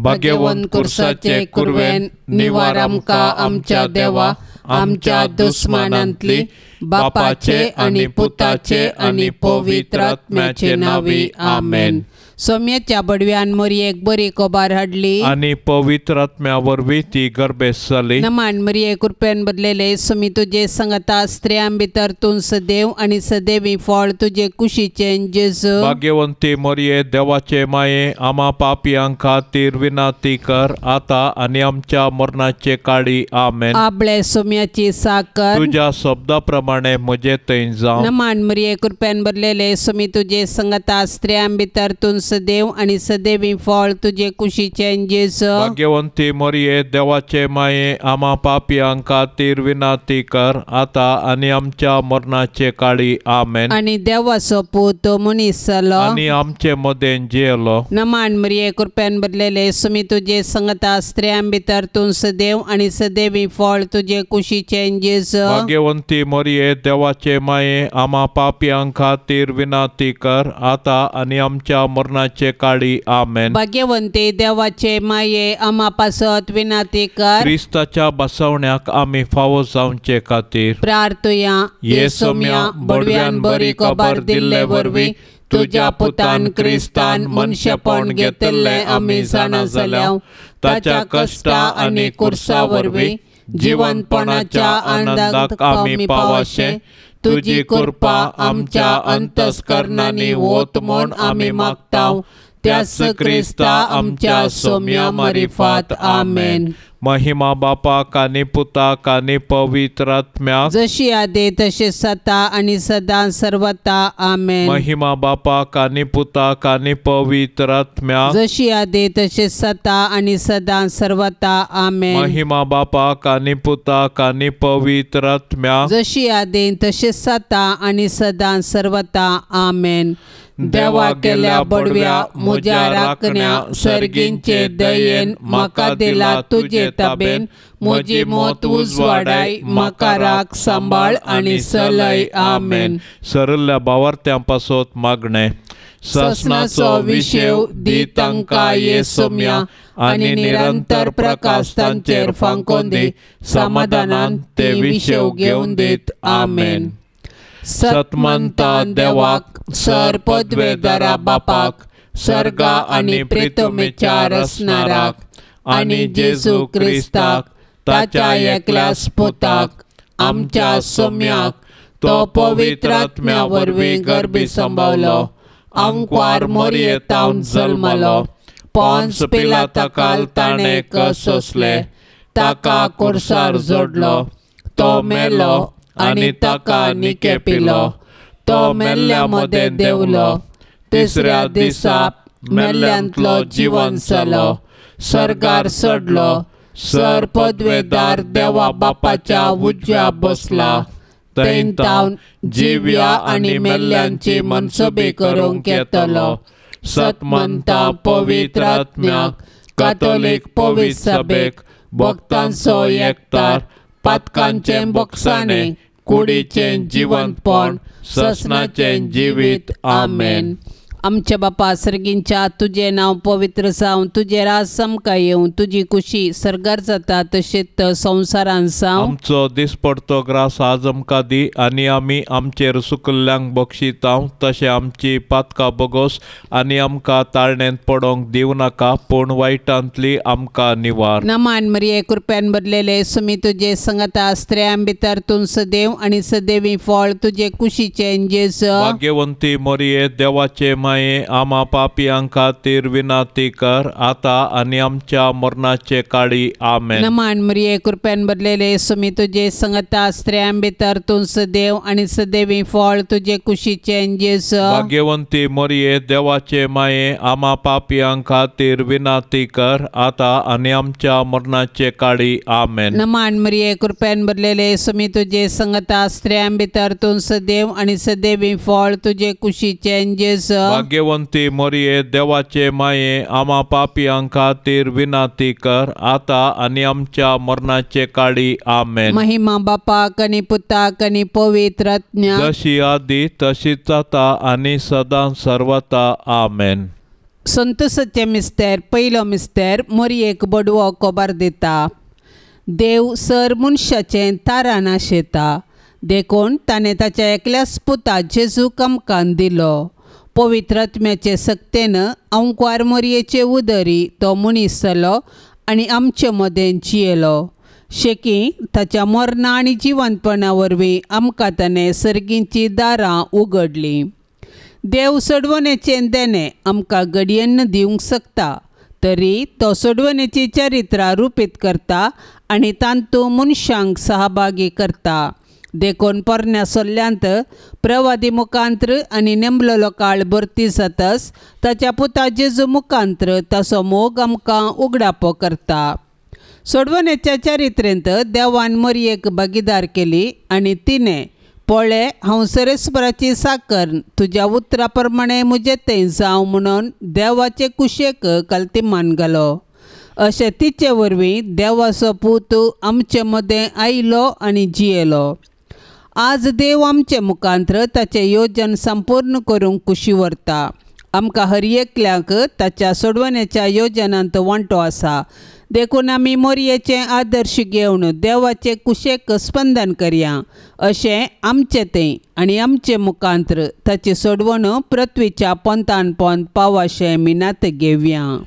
भाग्यवंत कुर्साचे कुरवेन निवार आमकां आमच्या देवा आमच्या दुस्मानांतली बापाचे आनी पुताचे आनी पवित्र आत्म्याचे नावी आमेन। सौम्याच्या बडव्यान मरियेक बरी कोबार हाडली आनी पवित्र आत्म्या वरवीं ती गर्भेस जाली। नमान मरिये कृपेन बदलेले सुमी तुजे संगता स्त्रियां भितर तूं सदैव आनी सदैवी फळ तुजे कुशीचे जेजू। भाग्यवंती मरिये देवाचे माये आम्हा पापियां खातीर विनाती कर आता आनी आमच्या मरणाचे काळी आमेन। आपले सौम्याची साकर तुझ्या शब्दा प्रमाणे म्हजे थंय जावं। नमान मरिये कृपेन बदलेले सुमी तुजे संगता स्त्रियां भितर तूं सदैव आनी सदैवी फळ तुजे कुशीचे जेजू। भाग्यवंती मरिये देवाचे माये आम्हा पापियां खातीर विनाती कर आता आनी आमच्या मरणाचे काळी आमेन। आनी देवाचो पूत मनीस जालो आनी आमचे मदें जियेलो। नमान मरिये कृपेन बदलेले सुमी तुजे संगता स्त्रियां भितर तूं सदैव आनी सदैवी फळ तुजे कुशीचे जेजू। भाग्यवंती मरिये देवाचे माये आम्हा पापियां खातीर विनाती कर आता आनी आमच्या मरणाचे काळी आमेन। भाग्यवंती देवाचे माये आम्हा पासत विनाती कर क्रिस्ताच्या बसवण्याक आमी फावो जावचे खातीर प्रार्थुया। ये सौम्या बडव्यान बरी खबर दिल्ले वरवीं तुझ्या पुतान क्रिस्तान मनशेपण घेतले आमी जाणा जाल्याव ताच्या कश्टा आनी कुर्सा वरवीं जिवंतपणाच्या आनंदाक आमी पावशे तुजी कृपा आमच्या अंतस्करणांनी वोत म्हूण आमी मागताव त्याच क्रिस्ता आमच्या सौम्या मारिफात आमेन। महिमा बापाक आनी पुताक आनी पवित्र आत्म्याक जशी आदी तशी सता आनी सदां सर्वता आमेन। महिमा बापाक आनी पुताक आनी पवित्र आत्म्याक जशी आदी तशी सता आनी सदां सर्वता आमेन। महिमा बापाक आनी पुताक आनी पवित्र आत्म्याक जशी आदी तशी सता आनी सदां सर्वता आमेन। देवा केल्या बडव्या म्हज्या राखण्या सर्गींचे दयेन म्हाका दिला तुजे ताबेन म्हजी मोत उजवाडाय म्हाका राख सांबाळ आनी चलय आमेन। सरल्ल्या भावार्थ्यां पासत मागणे ससनाचो विशेव दी तांकां ये सौम्या आनी निरंतर प्रकाश तांचेर फांकोन दी समाधानान ते विशेव घेवन दीत आमेन। सतमंता देवाक सर पदवेदारा बापाक सर्गा आनी प्रेतमेच्या रसनाराक आनी जेजू क्रिस्ताक ताच्या एकल्याच पुताक आमच्या सौम्याक तो पवित्र आत्म्या वरवीं गर्भी संभावलो अंकवार मोरयेतावन जल्मलो पोंस पिलाताकाल ताणें सोंसले ताका कुर्सार जोडलो तो मेलो आनी ताका निके पिलो तो मेल्ल्या मदें देवलो तिसऱ्या दिसा मेल्ल्यांतलो जिवन जालो सर्गार चडलो सर पदवेदार देवा बापाच्या उज्या बसला थंय तावन जिव्या आनी मेल्ल्यांची मनसुबी करूंक येतलो। सतमंता पवित्र आत्म्याक कातोलीक पवित्र सभेक भक्तांचो एकठार पातकांचें बक्षाणे कुडीचें जिवंतपण ससनाचें जिवीत आमेन। आमच्या बापा सर्गींच्या तुझे नाव पवित्र जावं तुझे राज समका येवं तुझी खुशी सर्गार जाता तशेंच संवसारांत जावं। आमचो दिसपडतो ग्रास आज आमकां दी आनी आमी आमचेर सुकल्ल्यांक बक्षितांव तशें आमची पातकां बगोस आनी आमकां ताळणेंत पडोंक दिवं नाका पूण वायटांतली आमकां निवार। नमान मरिये कृपेन बदलेले सुमी तुजे संगता स्त्रियां भितर तूं सदैव आनी सदैवी फळ तुजे कुशीचे जेजू। भाग्यवंती मरिये देवाचे माये आम्हा पापियां खातीर विनाती कर आता आनी आमच्या मरणाचे काळी आमेन। नमान मरिये कृपेन बदलेले सुमी तुजे संगता स्त्रियां भितर तूं सदैव आनी सदैवी फळ तुजे कुशीचे जेजू। भाग्यवंती मरिये देवाचे माये आम्हा पापियां खातीर विनाती कर आता आनी आमच्या मरणाचे काळी आमेन। नमान मरिये कृपेन बदलेले सुमी तुजे संगता स्त्रियां भितर तूं सदैव आनी सदैवी फळ तुजे कुशीचे जेजू। भाग्यवंती मरिये देवाचे माये आम्हा पापियां खातीर विनाती कर आता आनी आमच्या मरणाचे काळी आमेन। महिमा बापाक आनी पुताक आनी पवित्र आत्म्याक जशी आदी तशीच आता आनी सदां सर्वता आमेन। संतोसाचें मिस्तेर पयलो मिस्तेर मोरयेक बडवो कोबार दिता। देव सर मनशाचें तारान आशेता देखून ताणें ताच्या एकल्याच पुता जेजूक आमकां दिलो। पवित्र आत्म्याचे सक्तेन अंकवार मोरयेचे उदरी तो मनीस जालो आनी आमचे मदें जियेलो। शेकी ताच्या मरणा आनी जिवंतपणा वरवीं आमकां ताणें सर्गींचीं दारां उगडलीं। देव सोडवणेचें देणें आमकां घडयेन दिवंक शकता, तरी तो सोडवणेची चरित्रां रुपीत करता आनी तांतूं मनशांक सहभागी करता। देखून पोरण्या सोल्ल्यांत प्रवादी मुखांत्र आनी नेमलेलो काळ भरती जाताच ताच्या पुता जेजू मुखांत्र ताचो मोग आमकां उगडापो करता। सोडवणेच्या चरित्रेंत देवान मोरयेक भागीदार केली आनी तिणें पळय हांव सरेस्पराची साकर तुज्या उतरा प्रमाणें म्हजे थंय जावं म्हणून देवाचे कुशेक काल्तिमान घालो। अशें तिचे वरवीं देवाचो पूत आमचे मदें आयलो आनी जियेलो। आज देव आमचे मुखांत्र ताचें येवजण संपूर्ण करूंक कुशी व्हरता। आमकां हर एकल्याक ताच्या सोडवणेच्या येवजणांत वांटो आसा। देखून आमी मोरयेचें आदर्श घेवन देवाचे कुशेक स्पंदन करया। अशें आमचे थंय आनी आमचे मुखांत्र ताची सोडवण पृथ्वीच्या पंतान पंत पावाशें मिनात घेवया।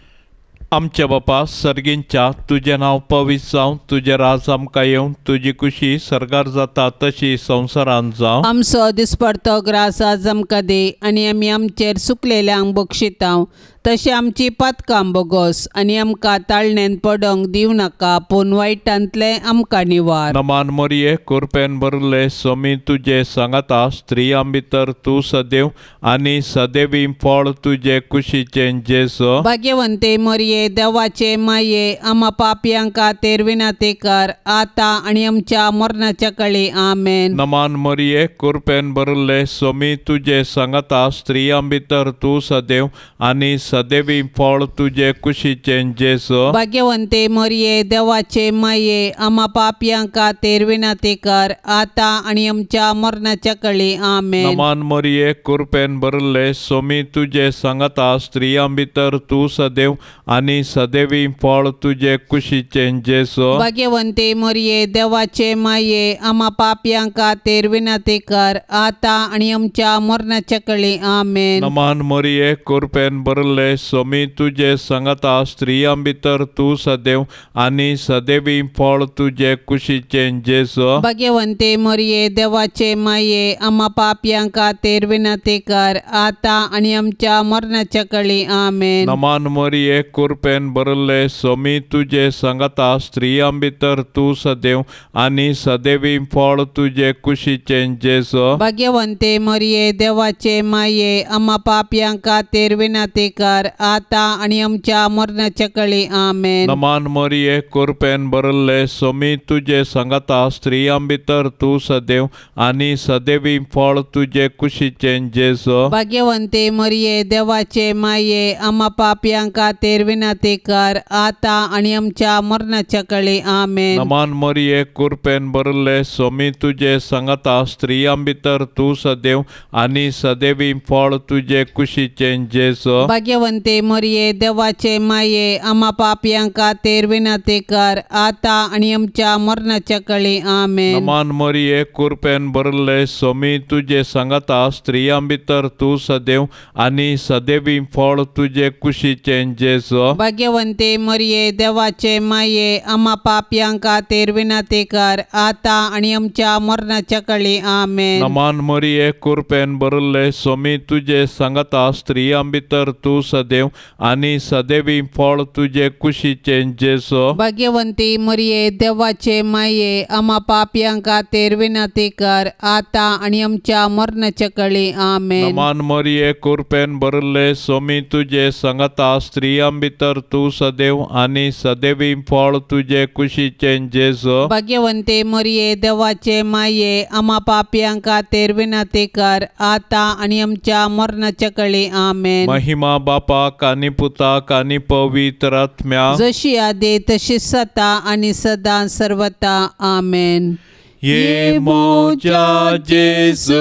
आमच्या बापा सर्गींच्या तुजें नांव पवित्र जावं, तुजें राज आमकां येवं, तुजी कुशी सर्गार जाता तशी संवसारांत जावं। आमचो दिसपडतो ग्रास आज आमकां दे आनी आमी आमचेर सुकलेल्यांक बक्षितांव, तशें आमची पातकां बोगोस आनी आमकां ताळणेन पडोंक दिवं नाका, पूण वायटांतले आमकां निवार। नमान मोरये कृपेन भरले सोमी तुजे सांगाता, स्त्रियां भितर तूं सदैव आनी सदैवी फळ तुजे कुशीचें जेजू। भाग्यवंते मोरये देवाचे माये आमा पापयांक खातीर विनंती कर, आतां आनी आमच्या मरणाच्या काळी आमेन। नमान मोरये कृपेन भरले सोमी तुजे सांगाता, स्त्रियां भितर तूं सदैव आनी सदैवी फळ तुजे कुशीचें जेजू। भाग्यवंते मोरये देवाचे माये आमा पापयांक खातीर विनंती कर, आतां आनी आमच्या मरणाच्या काळी आमेन। नमान मोरये कृपेन भरले सोमी तुजे सांगाता, स्त्रियां भितर तूं सदैव आनी सदैवी फळ तुजे कुशीचें जेजू। भाग्यवंते मोरये देवाचे माये आमा पापयांक खातीर विनंती कर, आतां आनी आमच्या मरणाच्या काळी आमेन। नमान मोरये कृपेन भरले सोमी तुजे सांगाता, स्त्रियां भितर तूं सदैव आनी सदैवी फळ तुजे कुशीचें जेजू। भाग्यवंते मोरये देवाचे माये आमा पापयांक खातीर विनंती कर, आतां आनी आमच्या मरणाच्या काळी आमेन। नमान मोरये कृपेन भरले सोमी तुजे सांगाता, स्त्रियां भितर तूं सदैव आनी सदैवी फळ तुजे कुशीचें जेजू। भाग्यवंते मोरये देवाचे माये आमा पापयांक खातीर विनंती कर, आतां आनी आमच्या मरणाच्या काळी आमेन। नमान मोरये कृपेन भरले सोमी तुजे सांगाता, स्त्रियां भितर तूं सदैव आनी सदैवी फळ तुजे कुशीचें जेजू। भाग्यवंते मोरये देवाचे माये आमा पापयांक खातीर विनंती कर, आतां आनी आमच्या मरणाच्या काळी आमेन। नमान मोरये कृपेन भरले सोमी तुजे सांगाता, स्त्रियां भितर तूं सदैव आनी सदैवी फळ तुजे कुशीचें जेजू। भाग्यवंते मोरये देवाचे माये आमा पापयांक खातीर विनंती कर, आतां आनी आमच्या मरणाच्या काळी आमेन। नमान मोरये कृपेन भरले सोमी तुजे सांगाता, स्त्रियां भितर तूं सदैव आनी सदैवी फळ तुजे कुशीचें जेजू। भाग्यवंते मोरये देवाचे माये आमा पापयांक खातीर विनंती कर, आतां आनी आमच्या मरणाच्या काळी आमेन। नमान मोरये कृपेन भरले सोमी तुजे सांगाता, स्त्रियां भितर तूं सदैव आनी सदैवी फळ तुजे कुशीचें जेजू। भाग्यवंती मोरये देवाचे माये आमा पापयांक खातीर विनंती कर, आतां आनी आमच्या मरणाच्या काळी आमेन। नमान मोरये कृपेन भरले सोमी तुजे सांगाता, स्त्रियां भितर तूं सदैव आनी सदैवी फळ तुजे कुशीचें जेजू। भाग्यवंते मोरये देवाचे माये आमा पापयांक खातीर विनंती कर, आतां आनी आमच्या मरणाच्या काळी आमेन। महिमा बापाक आनी पुताक आनी पवित्र आत्म्याक, जशी आदी तशीच जाता आनी सदां सर्वता आमेन। ये मोजा जेजू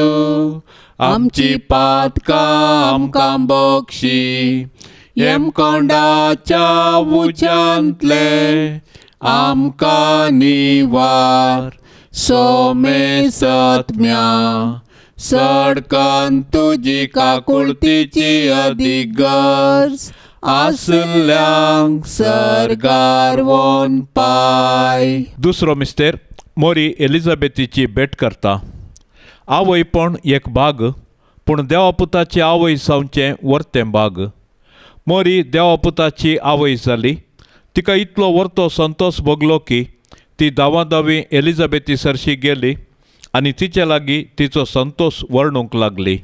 आमची पातकां आमकां बक्षी, हेमकोंडाच्या उज्यांतले आमकां निवार. सोमे सत्म्या सडकन तुजी काकुळतीची अदीक गरज. आसल्यांक सरगार वोन पाय. दुसरो मिस्तेर मोरी एलिझाबेथीची भेट करता. आवय पण एक भाग, पूण देवापुताची आवय जावचें वर्तें भाग. मोरी देवापुताची आवय जाली. तिका इतलो वर्तो संतोष भोगलो की ती दावादावी एलिझाबेथी सरशी गेली आनी तिचे लागीं तिचो संतोष वर्णूंक लागली.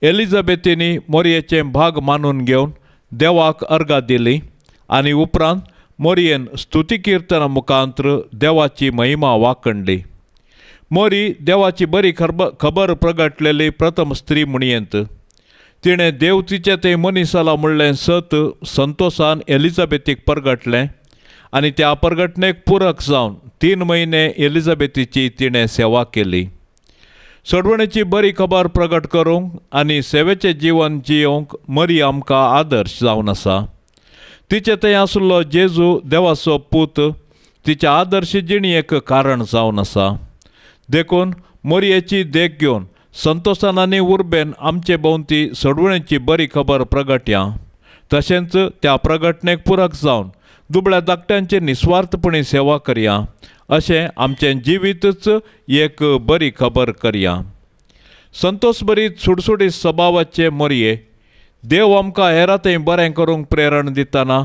एलिझाबेथीनी मोरयेचें भाग मानून घेवन देवाक अर्घां दिली आनी उपरांत मोरयेन स्तुती किर्तना मुखांत्र देवाची महिमा वांकणली. मोरी देवाची बरी खबर प्रगटलेली प्रथम स्त्री म्हणयेंत. तिणें देव तिचे ते मनीस जाला म्हणलें सत संतोषान एलिझाबेथीक परगटलें आनी त्या परगटणेक पुरक जावन 3 म्हयने एलिझाबेथीची तिणें सेवा केली. सोडवणेची बरी खबर प्रगट करूंक आनी सेवेचें जीवन जियोंक मरी आमकां आदर्श जावन आसा. तिचे थंय आसलो जेजू देवाचो पूत तिच्या आदर्श जिणयेक कारण जावन आसा. देखून मोरयेची देख घेवन संतोषान आनी उर्बेन आमचे भोंवती सोडवणेची बरी खबर प्रगटया. तशेंच त्या प्रगटणेक पुरक जावन दुबळ्या धाकट्यांचे निस्वार्थपणी सेवा करया. अशें आमचें जिवीतच एक बरी खबर करया. संतोष बरीत सुडसुडीत स्वभावाचे मोरये, देव आमकां हेरां थंय बरें करूंक प्रेरण दितना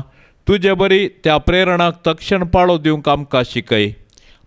तुजे बरी त्या प्रेरणाक तक्षण पाळो दिवंक आमकां शिकय.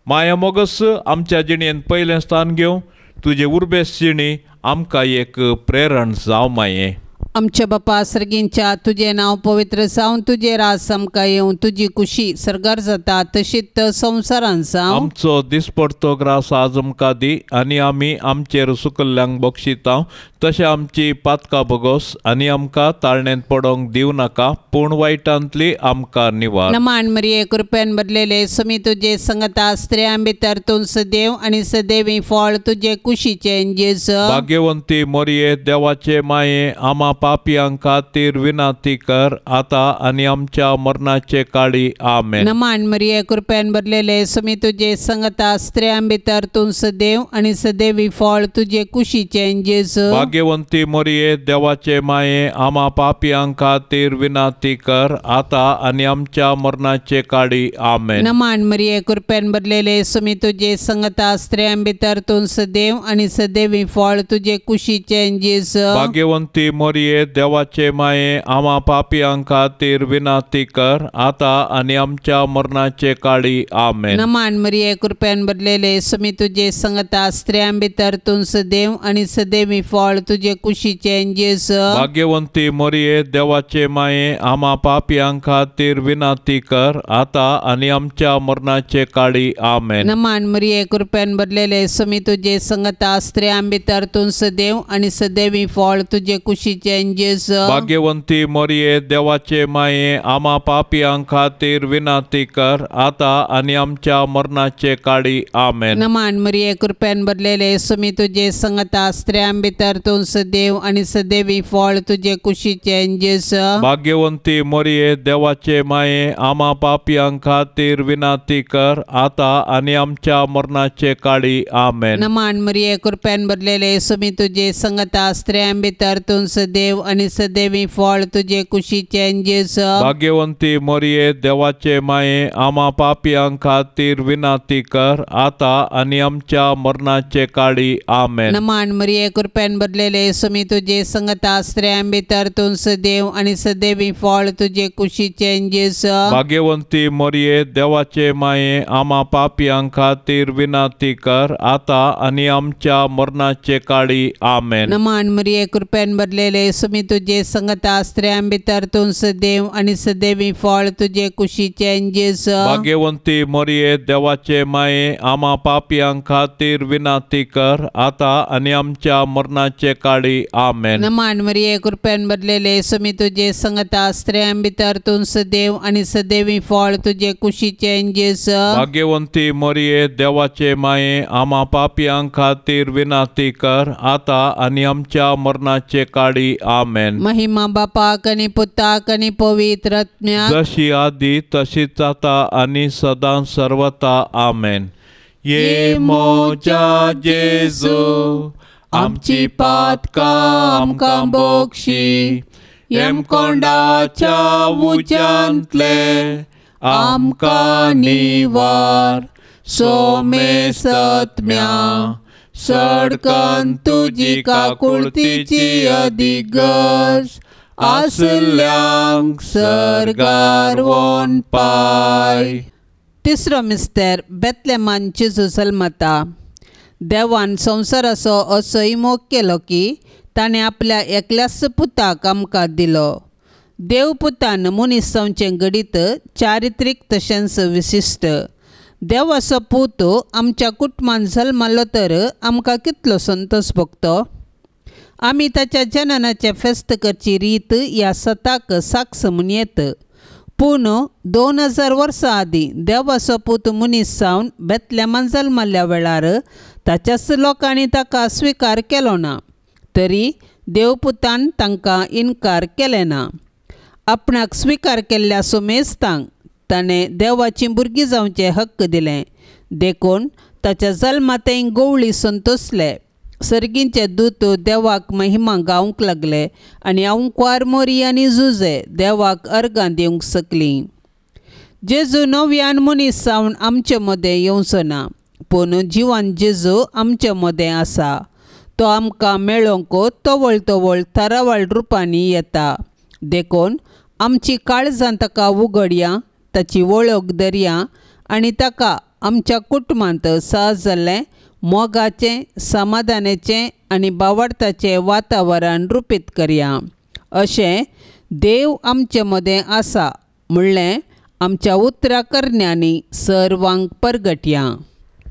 माया मोगस आमच्या जिणेंत पयलें स्थान घेवं. तुजे उर्बेस जिणी आमकां एक प्रेरण जाव माये. आमच्या बापा सर्गींच्या तुझे नाव पवित्र जावन तुझे राज आमकां येवं. तुजी कुशी सरगार जाता तशीच संवसारांत जावं. आमचो दिसपडतो ग्रास आज आमकां दी आनी आमी आमचेर सुकल्ल्यांक बक्षिता. तशें आमची पातकां भोगोस आनी आमकां ताळणेंत पडोंक दिवं नाका, पूण वायटांतली आमकां निवार. नमान मरिये कृपेन भरलेले समी तुजे संगता स्त्रियां भितर तूं सदैव आनी सदैवी फळ तुजे कुशीचें जेजू. भाग्यवंती मोरये देवाचे माये, आमा पापियां खातीर विनाती कर आता आनी आमच्या मरणाचे काळी. आमेन. नमान मरिये कृपेन भरलेले समी तुजे संगता स्त्रियां भितर तूं सदैव आनी सदैवी फळ तुजे कुशीचें जेजू. भाग्यवंती मोरये देवाचे माये, आमा पापियां खातीर विनाती कर आता आनी आमच्या मरणाचे काळी. आमेन. नमान मरिये कृपेन भरलेले समी तुजे संगता स्त्रियां भितर तूं सदैव आनी सदैवी फळ तुजे कुशीचें जेजू. भाग्यवंती मोरये देवाचे माये, आमा पापियां खातीर विनाती कर आता आनी आमच्या मरणाचे काळी. आमेन. नमान मरिये कृपेन भरलेले समी तुजे संगता स्त्रियां भितर तूं सदैव आनी सदैवी फळ तुजे कुशीचें जेजू. भाग्यवंती मोरये देवाचे माये, आमा पापियां खातीर विनाती कर आता आनी आमच्या मरणाचे काळी. आमेन. नमान मरिये कृपेन भरलेले समी तुजे संगता स्त्रियां भितर तूं सदैव आनी सदैवी फळ तुजे कुशीचें जेजू. भाग्यवंती मोरये देवाचे माये, आमा पापियां खातीर विनाती कर आता आनी आमच्या मरणाचे काळी. आमेन. नमान मरिये कृपेन भरलेले समी तुजे संगता स्त्रियां भितर तूं सदैव आनी सदैवी फळ तुजे कुशीचें जेजू. भाग्यवंती मोरये देवाचे माये, आमा पापियां खातीर विनाती कर आता आनी आमच्या मरणाचे काळी. आमेन. नमान मरिये कृपेन भरलेले समी तुजे संगता स्त्रियां भितर तूं सदैव आनी सदैवी फळ तुजे कुशीचें जेजू. भाग्यवंती मोरये देवाचे माये, आमा पापियां खातीर विनाती कर आता आनी आमच्या मरणाचे काळी. आमेन. नमान मरिये कृपेन भरलेले समी तुजे संगता स्त्रियां भितर तूं सदैव आनी सदैवी फळ तुजे कुशीचें जेजू. भाग्यवंती मोरये देवाचे माये, आमा पापियां खातीर विनाती कर आता आनी आमच्या मरणाचे काळी. आमेन. नमान मरिये कृपेन भरलेले समी तुजे संगता स्त्रियां भितर तूं सदैव आनी सदैवी फळ तुजे कुशीचें जेजू. भाग्यवंती मोरये देवाचे माये, आमा पापियां खातीर विनाती कर आता आनी आमच्या मरणाचे मरणाचे काळी आमेन. नमान मरिये कृपेन भरलेले समी तुझे संगता स्त्रियां भितर तूं सदैव आणि सदैवी फळ तुझे कुशीचे जेस. भाग्यवंती मरिये देवाचे माये आम्हा पापियांक खातीर विनाती कर आता आणि आमच्या मरणाचे काळी आमेन. महिमा बापाक आणि पुताक आणि पवित्र आत्म्याक जशी आधी तशीच आता आणि सदां सर्वता आमेन. ये मोच्या जेजू आमची पातका आमकां बक्षी येम कोंडाच्या उज्यांतले आमकां निवार सोमे सत्म्या सडकन तुजी काकुळतीची अधिगज आसल्यांक सरगार वोन पाय. तिसरो मिस्तेर बेतलेमान जेजू जल्मता. देवान संवसाराचो असोय मोग केलो की ताणें आपल्या एकल्याच पुताक आमकां दिलो. देव पुतान मनीस जावचें घडीत चारित्रीक तशेंच विशिश्ट. देवाचो पूत आमच्या कुटुंबान जल्मलो तर आमकां कितलो संतोश भोगतो. आमी ताच्या जननाचे फेस्त करची रीत ह्या सताक साक्ष म्हूण येत. पूण 2000 वर्सां आदीं देवाचो पूत मनीस जावन बेतलेमान जल्मल्या वेळार ताच्याच लोकांनी ताका स्विकार केलो ना. तरी देवपुतान तांकां इन्कार केलें ना. आपणाक स्विकार केल्ल्या सोमेस्तांक ताणें देवाची भुरगीं जावचें हक्क दिलें. देखून ताच्या जल्मातें गवळी संतोसले. सर्गींचे दूत देवाक महिमा गावंक लागले आनी आंवकार मोरी आनी जुजे देवाक अर्गां दिवंक सकलीं. जेजू नव्यान मनीस जावन आमचे मदें येवचो ना, पूण जिवान जेजू आमचे मदें आसा. तो आमकां मेळोवंक तवळ तवळ तरावळ रुपांनी येता. देखून आमची काळजां ताका उगडया, ताची वळख धरया आनी ताका आमच्या कुटुंबांत सहज जाल्लें मोगाचें समाधानाचें आनी बावडताचें वातावरण रुपीत करया. अशें देव आमचे मदें आसा म्हणलें आमच्या उतराकरण्यांनी सर्वांक परगटया.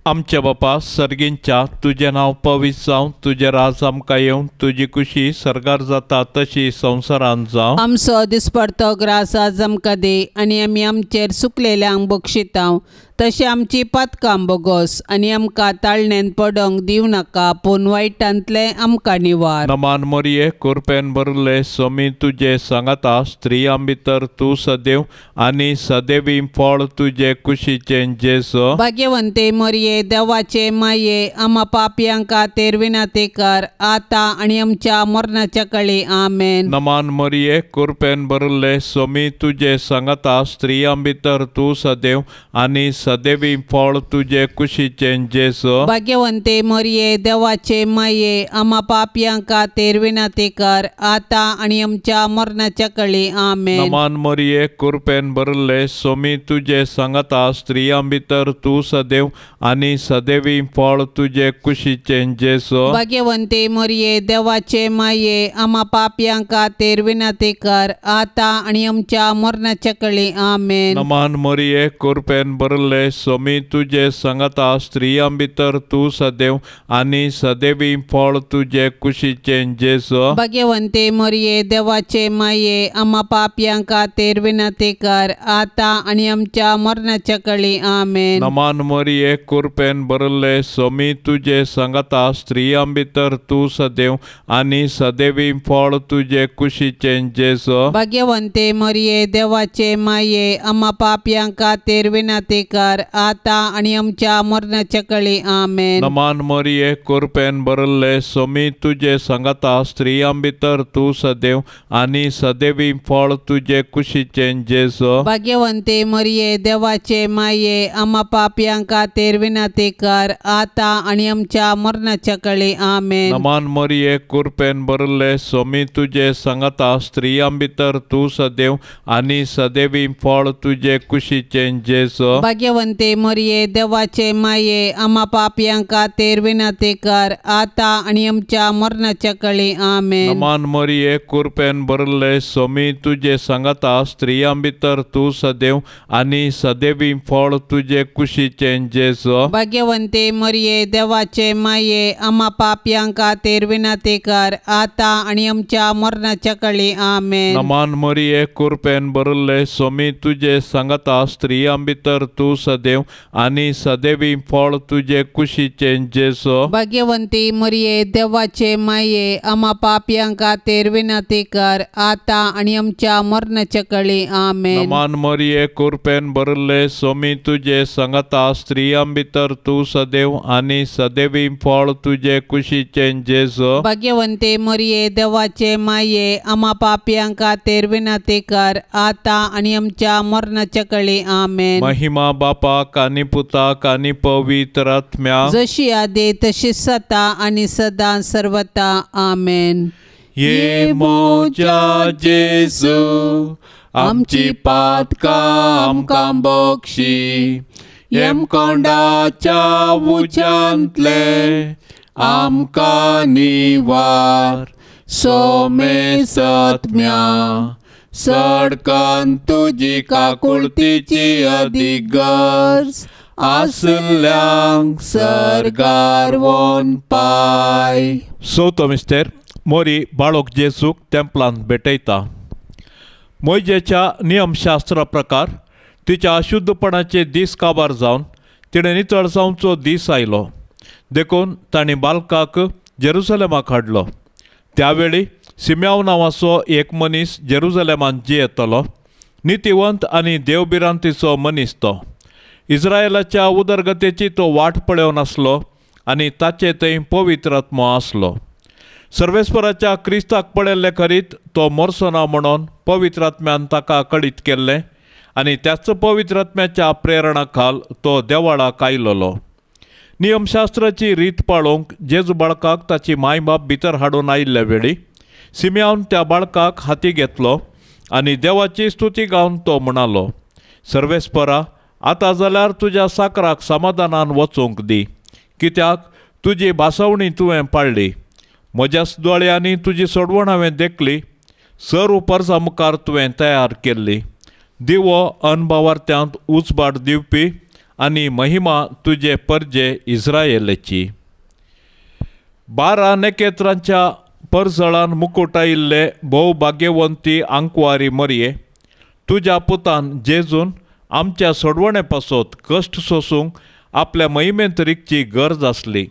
आमच्या बापा सर्गींच्या तुजें नांव पवित्र जावं, तुजें राज आमकां येवं, तुजी कुशी सरगार जाता तशी संवसारांत जावं. आमचो दिसपडतो ग्रास आज आमकां दे आनी आमी आमचेर सुकलेल्यांक बक्षितांव. तशें आमची पातकां बोगोस आनी आमकां ताळणेन पडोंक दिवं नाका, पूण वायटांतले आमकां निवार. नमान मरिये कृपेन भरले समी तुजे सांगाता स्त्रियां भितर तूं सदैव आनी सदैवी फळ तुजे कुशीचें जेसो. भाग्यवंते मरिये देवाचे माये आम्हा पापयांक खातीर विनाती कर आता आनी आमच्या मरणाच्या काळी आमेन. नमान मरिये कृपेन भरले समी तुजे सांगाता स्त्रियां भितर तूं सदैव आनी सदैवी फळ तुजे कुशीचें जेसो. भाग्यवंते मरिये देवाचे माये आम्हा पापयांक खातीर विनाती कर आता आनी आमच्या मरणाच्या काळी आमेन. नमान मरिये कृपेन भरले समी तुजे सांगाता स्त्रियां भितर तूं सदैव आनी सदैवी फळ तुजे कुशीचें जेसो. भाग्यवंते मरिये देवाचे माये आम्हा पापयांक खातीर विनाती कर आता आनी आमच्या मरणाच्या काळी आमेन. नमान मरिये कृपेन भरले समी तुजे सांगाता स्त्रियां भितर तूं सदैव आनी सदैवी फळ तुजे कुशीचें जेसो. भाग्यवंते मरिये देवाचे माये आम्हा पापयांक खातीर विनाती कर आता आनी आमच्या मरणाच्या काळी आमेन. नमान मरिये कृपेन भरले समी तुजे सांगाता स्त्रियां भितर तूं सदैव आनी सदैवी फळ तुजे कुशीचें जेसो. भाग्यवंते मरिये देवाचे माये आम्हा पापयांक खातीर विनाती कर आता आनी आमच्या मरणाच्या काळी आमेन. नमान मरिये कृपेन भरले समी तुजे सांगाता स्त्रियां भितर तूं सदैव आनी सदैवी फळ तुजे कुशीचें जेसो. भाग्यवंते मरिये देवाचे माये आम्हा पापयांक खातीर विनाती कर आता आनी आमच्या मरणाच्या काळी आमेन. नमान मरिये कृपेन भरले समी तुजे सांगाता स्त्रियां भितर तूं सदैव आनी सदैवी फळ तुजे कुशीचें जेसो. भाग्यवंते मरिये देवाचे माये आम्हा पापियांका तेर विनंती कर आता आणि आमच्या मरणाच्या कळी आमेन. नमान मरिये कृपेन भरले सोमी तुझे सांगता स्त्रियां भितर तू सदैव आणि सदैवी फळ तुझे कुशीचे जेजो. भाग्यवंते मरिये देवाचे माये आम्हा पापियांका तेर विनंती कर आता आणि आमच्या मरणाच्या कळी आमेन. नमान मरिये कृपेन भरले सोमी तुझे सांगता स्त्रियां भितर तू सदैव आणि सदैवी फळ तुझे कुशीचे जेजो. भाग्यवंती मरिये देवाचे माये आम्हा पापियांका तेर विनंती कर आता आणि आमच्या मरणाच्या कळी आमेन. नमान मरिये कृपेन भरले सोमी तुझे सांगता स्त्रियां भितर तू सदैव आणि सदैवी फळ तुझे कुशीचे जेजो. भाग्यवंते मरिये देवाचे माये आम्हा पापियांका तेर विनंती कर आता आणि आमच्या मरणाच्या कळी आमेन. महिमा बापाक आणि पुताक आणि पवित्र आत्म्या जशी आधी तशी सता आणि सदा सर्वता आमेन. ये मोजा जेजू आमची पातका आमकां बक्षी येम कोंडाच्या उज्यांतले आमकां निवार सोमे सत्म्या सडकन तुजी काकुळतीची अधिगर्ज आसल्यांक सरगार वोन पाय. चवथो मिस्तेर मोरी बाळोक जेजूक टेंपलांत भेटयता. मोइजेच्या नियमशास्त्रा प्रकार तिच्या अशुद्धपणाचे दीस काबार जावन तिणें नितळ जावचो दीस आयलो देखून तांणी बालकाक जेरुसलेमाक हाडलो. त्यावेळी सिम्याव नांवाचो एक मनीस जेरुसलेमांत जियेतलो. नितिवंत आनी देवबिरांतीचो मनीस तो. इस्रायेलाच्या उदरगतेची तो वाट पळोवन आसलो आनी ताचे थंय पवित्र आत्मो आसलो. सर्वेस्पराच्या क्रिस्ताक पळयल्ले करीत तो मोरचो ना म्हणून पवित्र आत्म्यान ताका कळीत केल्लें आनी त्याच पवित्र आत्म्याच्या प्रेरणा खाल तो देवाळाक आयलोलो. नियमशास्त्राची रीत पाळोवंक जेजू बाळकाक ताची मायबाप भितर हाडून आयिल्ले वेळी सिम्यावन त्या बाळकाक हाती घेतलो आनी देवाची स्तुती गावन तो म्हणालो, सर्वेस्परा आतां जाल्यार तुज्या साकराक समाधानान वचूंक दी, कित्याक तुजी भासावणी तुवें पाळ्ळी. म्हज्या दोळ्यांनी तुजी सोडवण हांवें देखली. सर उपरसा मुखार तुवें तयार केल्ली. दिवो अनभावार्थ्यांत उजवाड दिवपी आनी महिमा तुजे परजे इस्रायेलेची. 12 नखेत्रांच्या परजळान मुकुट आयिल्ले भोवभाग्यवंती आंकवारी मरिये, तुज्या पुतान जेजून आमच्या सोडवणे पासत कश्ट सोसूंक आपल्या महिमेंत रिकची गरज आसली.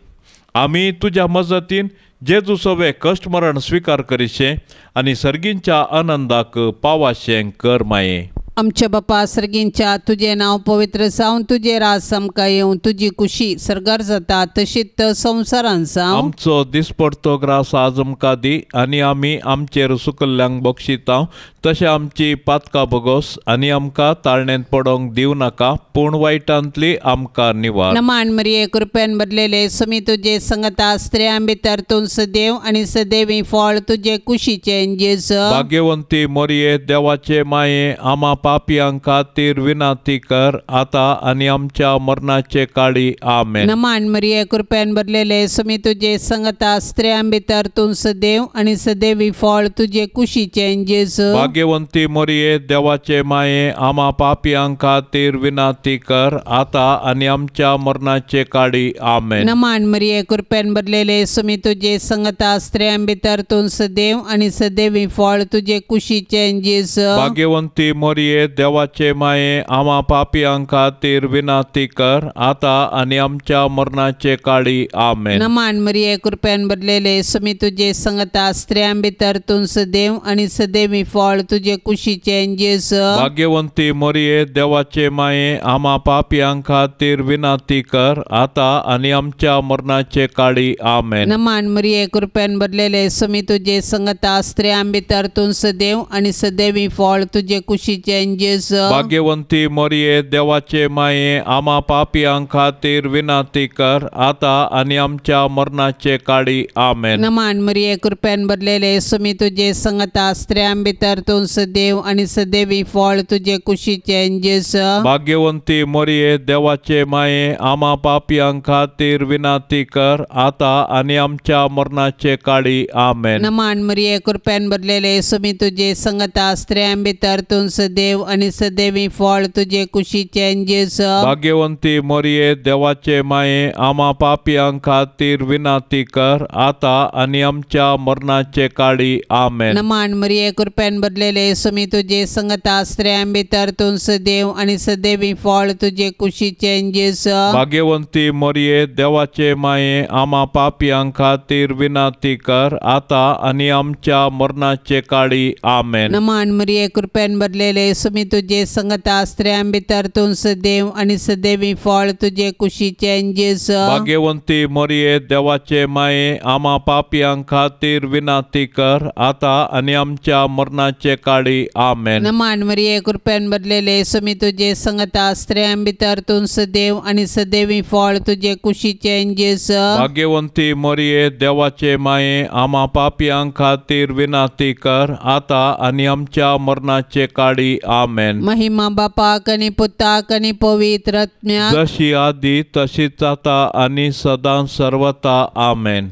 आमी तुज्या मजतीन जेजू सवे कश्ट मरण स्वीकार करीशे आनी सर्गींच्या आनंदाक पावाशें कर माये. आमच्या बापा सर्गींच्या तुझे नाव पवित्र जावन तुझे राज आमकां येवं, तुजी खुशी सरगार जाता तशीच संवसारान जावं. आमचो दिसपडतो ग्रास आज आमकां दी आनी आमी आमचेर सुकल्ल्यांक बक्षिता तशें आमची पातकां बगोस आनी आमकां ताळणेंत पडोवंक दिव नाका, पूण वायटांतली आमकां निवार. नमान मरिये कृपेन भरलेले समी तुजे संगता स्त्रियां भितर तूं सदैव आनी सदैवी फळ तुजे कुशीचे जेजू. भाग्यवंती मरिये देवाचे माये आम्हा पापियां खातीर विनाती कर आता आनी आमच्या मरणाचे काळी आमेन. नमान मरिये कृपेन भरलेले समी तुजे संगता स्त्रियां भितर तूं सदैव आनी सदैवी फळ तुजे कुशीचे जेजू. भाग्यवंती मरिये देवाचे माये आम्हा पापियां खातीर विनाती कर आता आनी आमच्या मरणाचे काळी आमेन. नमान मरिये कृपेन भरलेले समी तुजे संगता स्त्रियां भितर तूं सदैव आनी सदैवी फळ तुजे कुशीचे जेजू. भाग्यवंती मरिये देवाचे माये आम्हा पापियां खातीर विनाती कर आता आनी आमच्या मरणाचे काळी आमेन. नमान मरिये कृपेन भरलेले समी तुजे संगता स्त्रियां भितर तूं सदैव आनी सदैवी फळ तुजे कुशीचे जेजू. भाग्यवंती मरिये देवाचे माये आम्हा पापियां खातीर विनाती कर आता आनी आमच्या मरणाचे काळी आमेन. नमान मरिये कृपेन भरलेले समी तुजे संगता स्त्रियां भितर तूं सदैव आनी सदैवी फळ तुजे कुशीचे जेजू. भाग्यवंती मरिये देवाचे माये आम्हा पापियां खातीर विनाती कर आता आनी आमच्या मरणाचे काळी आमेन. नमान मरिये कृपेन भरलेले समी तुजे संगता स्त्रियां भितर तूं सदैव आनी सदैवी फळ तुजे कुशीचें जेस भाग्यवंती मोरये देवाचे माये आम्हा पापियां खातीर विनाती कर आता आनी आमच्या मरणाचे काळी आमेन. नमान मरिये कृपेन भरलेले सुमी तुजे संगता स्त्रियां भितर तूं सदैव आनी सदैवी फळ तुजे कुशीचें जेस भाग्यवंती मोरये देवाचे माये आम्हा पापियां खातीर विनाती कर आता आनी आमच्या मरणाचे काळी आमेन. नमान मरिये कृपेन भरलेले सुमी तुजे संगता स्त्रियां भितर तूं सदैव आनी सदैवी फळ तुजे कुशीचें जेस भाग्यवंती मोरये देवाचे माये आम्हा पापियां खातीर विनाती कर आता आनी आमच्या मरणाचे काळी आमेन. नमान मरिये कृपेन भरलेले सुमी तुजे संगता स्त्रियां भितर तूं सदैव आनी सदैवी फळ तुजे कुशीचें जेस भाग्यवंती मोरये देवाचे माये आम्हा पापियां खातीर विनाती कर आता आनी आमच्या मरणाचे काळी आमेन. नमान मरिये कृपेन भरलेले सुमी तुजे संगता स्त्रियां भितर तूं सदैव आनी सदैवी फळ तुजे कुशीचें जेस भाग्यवंती मोरये देवाचे माये आम्हा पापियां खातीर विनाती कर आता आनी आमच्या मरणाचे काळी आमेन. महिमा बापाक आनी पुताक आनी पवित्र आत्म्याक जशी आदी तशीच आता आनी सदां सर्वता आमेन.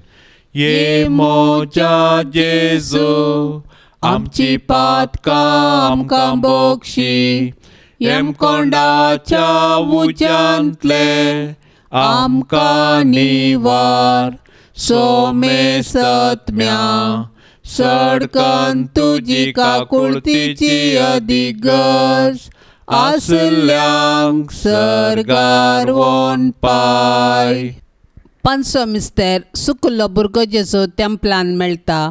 ये मोजा जेजू आमची पातकां आमकां बोगशी येमकोंडाच्या उज्यांतले आमकां निवार सोमे सत्म्या सडकन तुजी काकुळतीची अधिगज आसल्यांक सरगार वोन पाय. पांचवो मिस्तेर सुकल्लो भुरगो जेजू तेंपलान मेळटा.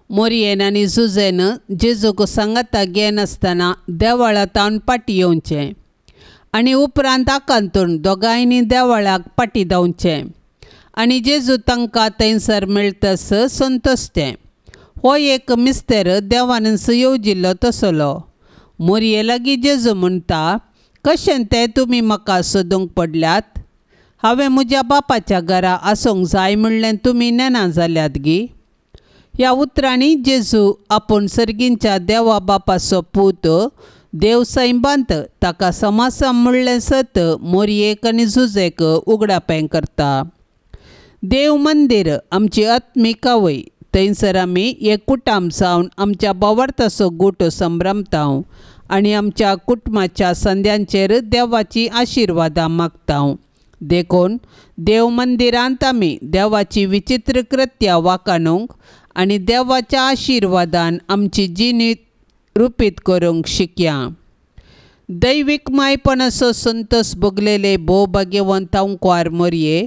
मोरयेन आनी जुजेन जेजूक सांगाता घेन आसतना देवळांतावन पाटी येवचें आनी उपरांत आकांतून दोगांयनी देवळाक पाटी धांवचें आनी जेजू तांकां थंयसर मेळटस संतोसचें. हो एक मिस्तेर देवानस येवजिल्लो तसलो. मोरये लागीं जेजू म्हणटा, कशें तें तुमी म्हाका सोदूंक पडल्यात? हांवें म्हज्या बापाच्या घरा आसूंक जाय म्हणलें तुमी नेना जाल्यात गी. ह्या उतरांनी जेजू आपूण सर्गींच्या देवा बापाचो पूत देव सैबांत ताका समासा म्हणलें सत मोरयेक आनी जुजेक उगडापें करता. देव मंदीर आमची आत्मिक आवय. थंयसर आमी एककुटाम जावन आमच्या बोवार्थाचो गूट संभ्रमतांव आनी आमच्या कुटुंबाच्या संद्यांचेर देवाची आशिर्वादां मागतांव. देखून देव मंदिरांत आमी देवाची विचित्र कृत्यां वाखाणूंक आनी देवाच्या आशिर्वादान आमची जिणीत रुपीत करूंक शिकया. दैवीक मायपणाचो संतोस भोगलेले भोव भाग्यवंत अंकवार मोरये,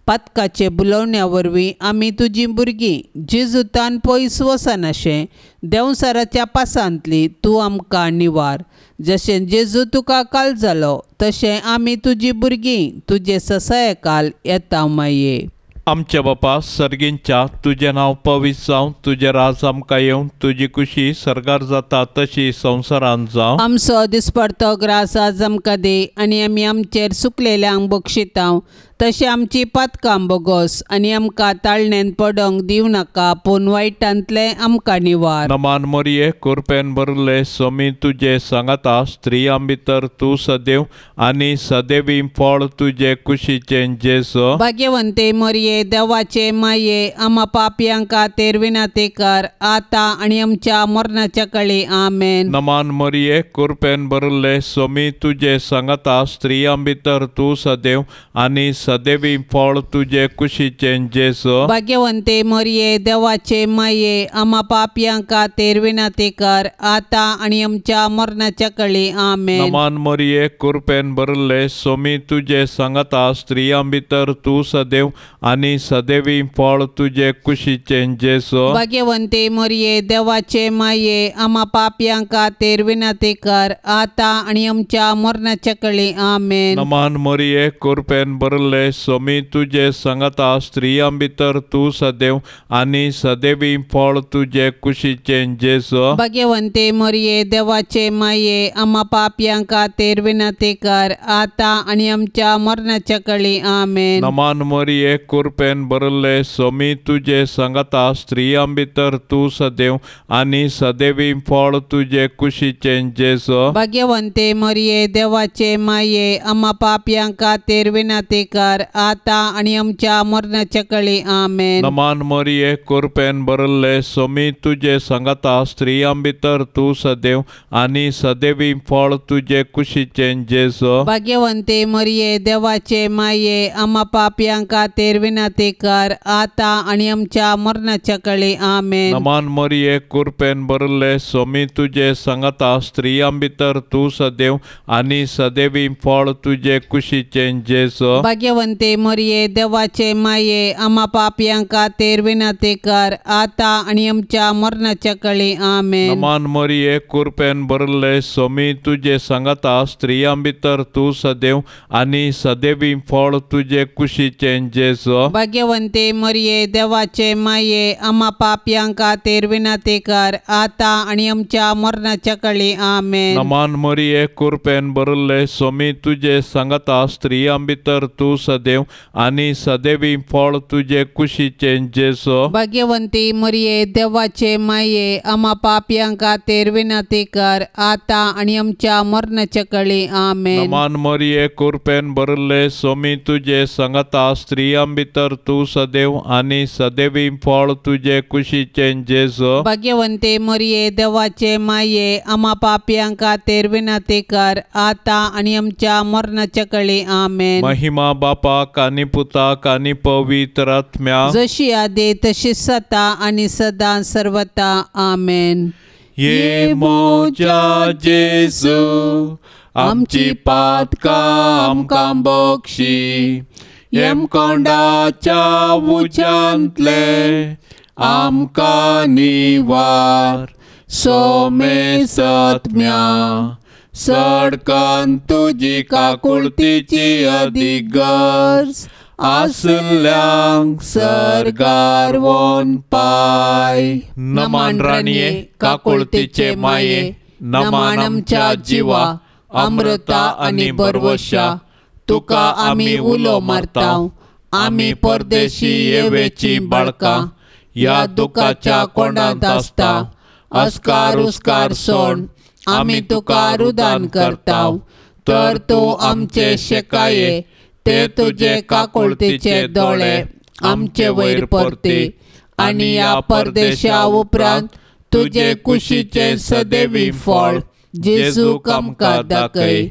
पातकाचे बुलोवण्या वरवीं आमी तुजीं भुरगीं जेजूतान पयस वचनाशें देंवसाराच्या पासांतली तूं आमकां निवार. जशें जेजू तुका काल जालो तशें आमी तुजीं भुरगीं तुजे ससायकाल येता माये. आमच्या बापा सर्गींच्या तुजें नांव पवित्र जावं, तुजें राज आमकां येवं, तुजी कुशी सरगार जाता तशी संवसारांत जावं. आमचो दिसपडतो ग्रास आज आमकां दे आनी आमी आमचेर सुकलेल्यांक बक्षितांव तशें आमची पातकां बोगोस आनी आमकां ताळणेन पडोंक दिवं नाका पूण वायटांतले आमकां निवार. नमान मोरये कृपेन भरले सोमी तुजे सांगाता स्त्रियां भितर तूं सदैव आनी सदैवी फळ तुजे कुशीचें जेजू. भाग्यवंते मोरये देवाचे माये आम्हा पापयांक खातीर विनाती कर आतां आनी आमच्या मरणाच्या काळी आमेन. नमान मोरये कृपेन भरले सोमी तुजे सांगाता स्त्रियां भितर तूं सदैव आनी सदैवी फळ तुजे कुशीचें जेजू. भाग्यवंते मोरये देवाचे माये आम्हा पापयांक खातीर विनाती कर आतां आनी आमच्या मरणाच्या काळी आमेन. नमान मोरये कृपेन भरले सोमी तुजे सांगाता स्त्रियां भितर तूं सदैव आनी सदैवी फळ तुजे कुशीचें जेजू. भाग्यवंते मोरये देवाचे माये आम्हा पापयांक खातीर विनाती कर आतां आनी आमच्या मरणाच्या काळी आमेन. नमान मोरये कृपेन भरले बरले सोमी तुझे सांगता स्त्रियां भितर तू सदैव आनी सदैवी फळ तुझे कुशीचे जेसो भाग्यवंते मरिये देवाचे माये आम्हा पापियांक खातीर विनंती कर आता आणि आमच्या मरणाच्या काळी आमेन. नमान मरिये कृपेन बरले सोमी तुझे सांगता स्त्रियां भितर तू सदैव आनी सदैवी फळ तुझे कुशीचे जेसो भाग्यवंते मरिये देवाचे माये आम्हा पापियांक खातीर विनंती कर आता आणि आमच्या मरणाच्या काळी आमेन. नमान मरिये कृपेन बरले सोमी तुझे सांगता स्त्रियां भितर तू सदैव आनी सदैवी फळ तुझे कुशीचे जेसो भाग्यवंते मरिये देवाचे माये आम्हा पापियांक खातीर विनंती कर आता आणि आमच्या मरणाच्या काळी आमेन. नमान मरिये कृपेन बरले सोमी तुझे सांगता स्त्रियां भितर तू सदैव आनी सदैवी फळ तुझे कुशीचे जेसो भाग्यवंते मरिये देवाचे माये आम्हा पापियांक खातीर विनंती कर आता आणि आमच्या मरणाच्या काळी आमेन. नमान मरिये कृपेन बरले सोमी तुझे सांगता स्त्रियां भितर तू सदैव आनी सदैवी फळ तुझे कुशीचे जेसो भाग्यवंते मरिये देवाचे माये आम्हा पापियांक खातीर विनंती कर आता आणि आमच्या मरणाच्या काळी आमेन. नमान मरिये कृपेन बरले सोमी तुझे सांगता स्त्रियां भितर तू सदैव आनी सदैवी फळ तुझे कुशीचे जेसो भाग्यवंती मरिये देवाचे माये आम्हा पापियांक खातीर विनंती कर आता आणि आमच्या मरणाच्या काळी आमेन. नमान मरिये कृपेन बरले सोमी तुझे सांगता स्त्रियां भितर तू सदैव आनी सदैवी फळ तुझे कुशीचे जेसो भाग्यवंते मरिये देवाचे माये आम्हा पापियांक खातीर विनंती कर आता आणि आमच्या मरणाच्या काळी आमेन. महिमा बापाक आनी पुताक आनी पवित्र आत्म्या जशी आदी तशी सता आणि सदां सर्वता आमेन. ये मोजा जेसू आमची पातकां आमकां बक्षी येम कोंडाच्या उज्यांतले आमकां निवार सोमे सत्म्या सडकन तुजी काकुळतीची अदीक गरज आसल्यांक सरगार वोन पाय. नमान राणये काकुळतीचे माये नमान आमच्या जिवा अमृता आनी बरवशा तुका आमी उलो मारताव. आमी परदेशी येवेची बाळकां या दुखाच्या कोंडांत आसता. अस्कार उस्कार सोड आमी तुका रुदान करताव. तर तूं आमचे शेकाये ते तुझे काकुळतीचे दोळे आमचे वयर परते आनी या परदेशा उपरांत तुझे कुशीचे सदैवी फळ जेजूक आमकां दाखय.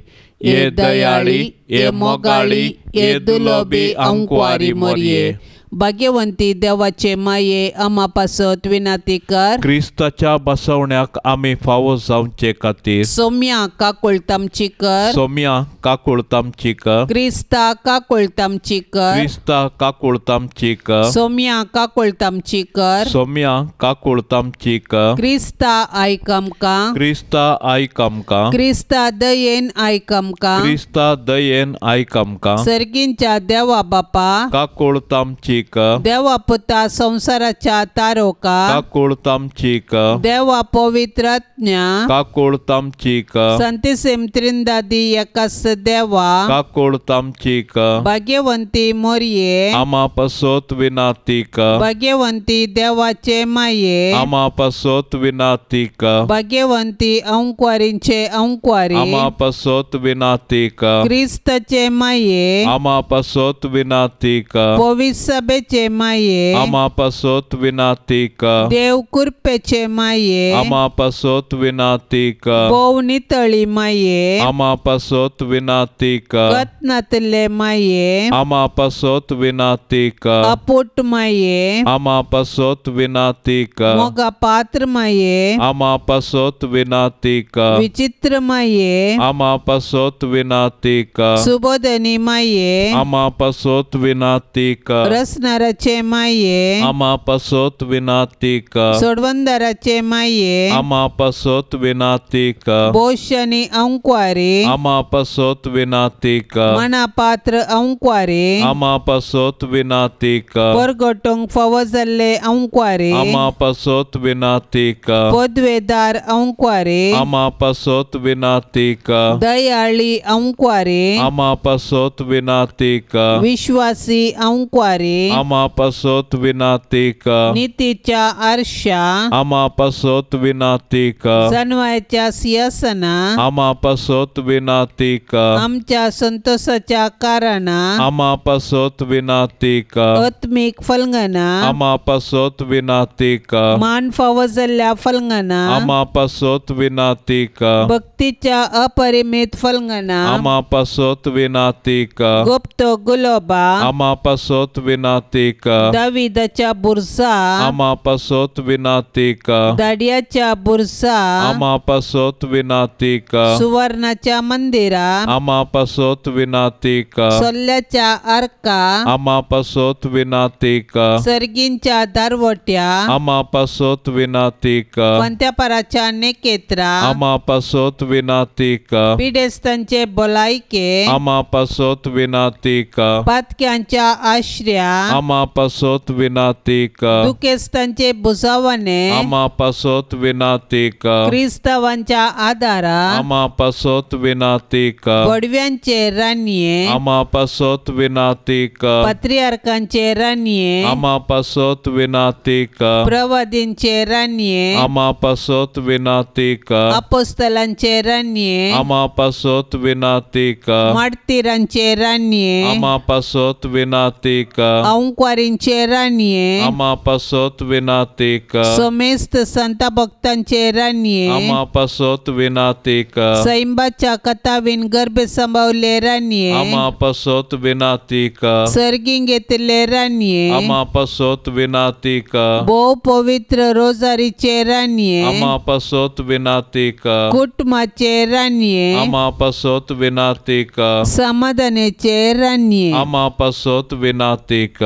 ये दयाळी ये मोगाळी ये दुलोबी अंकुवारी मोरये. भाग्यवंती देवाचे माये आम्हा पासत विनंती कर क्रिस्ताच्या बसवण्याक आमी फावो जावचे खातीर सोम्या काकुळतामची कर सोम्या काकुळतामची कर क्रिस्ता काकुळतामची कर क्रिस्ता काकुळतामची कर सोम्या काकुळतामची कर सोम्या काकुळतामची कर क्रिस्ता आयक आमकां क्रिस्ता आयक आमकां क्रिस्ता दयेन आयक आमकां क्रिस्ता दयेन आयक आमकां सर्गींच्या देवा बापा काकुळतामची कर देवा पुता संसाराच्या तारोका काकुळतामची कर देवा पवित्रज्ञा काकुळतामची कर संतिसेम त्रिंदादी एकास देवा काकुळतामची कर भाग्यवंती मोरये आमा पसोत विनाती कर भाग्यवंती देवाचे माये आमा पसोत विनाती कर भाग्यवंती अंकुवारींचे अंकुवारी आमा पसोत विनाती कर क्रिस्तचे माये आमा पसोत विनाती कर पवित्र सभेचे माये आमा पसोत विनाती कर देव कृपेचे माये आमा पसोत विनाती कर भोव नितळी माये आमा पसोत विनाती कर कत्नातले माये आमा पसोत विनाती कर अपुट माये आमा पसोत विनाती कर मोगा पात्र माये आमा पसोत विनाती कर विचित्र माये आमा पसोत विनाती कर सुबोधनी माये आमा पसोत विनाती कर रस सोंसणाराचे माये आमा पासोत विनातीक सोडवंदाराचे माये आमा पासोत विनातीक बोशनी अंक्वारे आमा पासोत विनातीक मनापात्र अंक्वारे आमा पासोत विनातीक परगटोंक फावो जाल्ले अंक्वारे आमा पासोत विनातीक पदवेदार अंक्वारे आमा पासोत विनातीक दयाळी अंक्वारे आमा पासोत विनातीक विश्वासी अंक्वारे आमा पासोत विनातीक नीतीच्या आरशा आमा पासोत विनातीक सन्मायाच्या सिंहासना आमा पासोत विनातीक आमच्या संतोषाच्या कारणा आमा पासोत विनातीक आत्मिक फलंगना आमा पासोत विनातीक मान फावो जाल्ल्या फलंगना आमा पासोत विनातीक भक्तीच्या अपरिमित फलंगना आमा पासोत विनातीक गुप्त गुलोबा आमा पासोत विनातीक दाविदाच्या बुरसा आमा पासोत विनातीक दाडियाच्या बुरसा आमा पासोत विनातीक सुवर्णाच्या मंदिरा आमा पासोत विनातीक सोल्ल्याच्या आर्का आमा पासोत विनातीक सर्गींच्या दारवट्या आमा पासोत विनातीक पंत्यापराच्या नेकेत्रा आमा पासोत विनातीक पिडेस्तांचे भलायके आमा पासोत विनातीक पातक्यांच्या आश्र्या आमा पासोत विनातीक दुखेस्तांचे बुजावणे आमा पासोत विनातीक क्रिस्तावांच्या आदारा आमा पासोत विनातीक बडव्यांचे रान्ये आमा पासोत विनातीक पात्रियार्कांचे रान्ये आमा पासोत विनातीक प्रवादींचे रान्ये आमा पासोत विनातीक अपोस्तलांचे रान्ये आमा पासोत विनातीक मार्तिरांचे रान्ये आमा पासोत विनातीक अंक्वारींचे रान्ये आमा पासोत विनातीक सोमेस्त संत भक्तांचे रान्ये आमा पासोत विनातीक सैंबाच्या कथावीन गर्भ संभावले रान्ये आमा पासोत विनातीक सर्गीं घेतले रान्ये आमा पासोत विनातीक भोव पवित्र रोजारीचे रान्ये आमा पासोत विनातीक कुटुंबाचे रान्ये आमा पासोत विनातीक समाधानाचे रान्ये आमा पासोत विनातीक